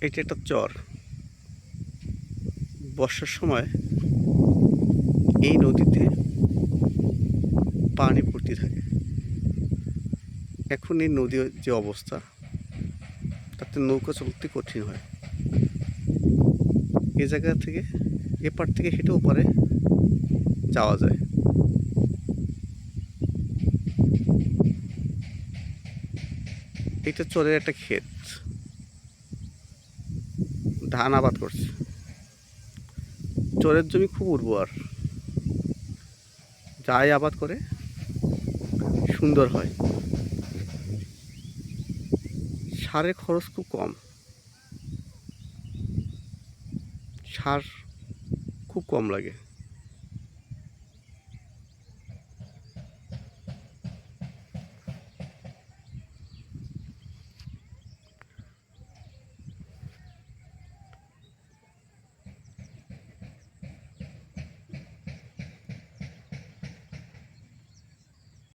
এটি একটা চর। বর্ষার সময় এই নদীতে পানি ভর্তি থাকে। এখন এই নদীর যে অবস্থা, তাতে নৌকা চলতে কঠিন হয়। এ জায়গা থেকে এপার থেকে হেঁটে ওপারে যাওয়া যায়। এটা চরের একটা ক্ষেত, ধান আবাদ করছে। চরের জমি খুব উর্বর, যাই আবাদ করে সুন্দর হয়। সারের খরচ খুব কম, সার খুব কম লাগে।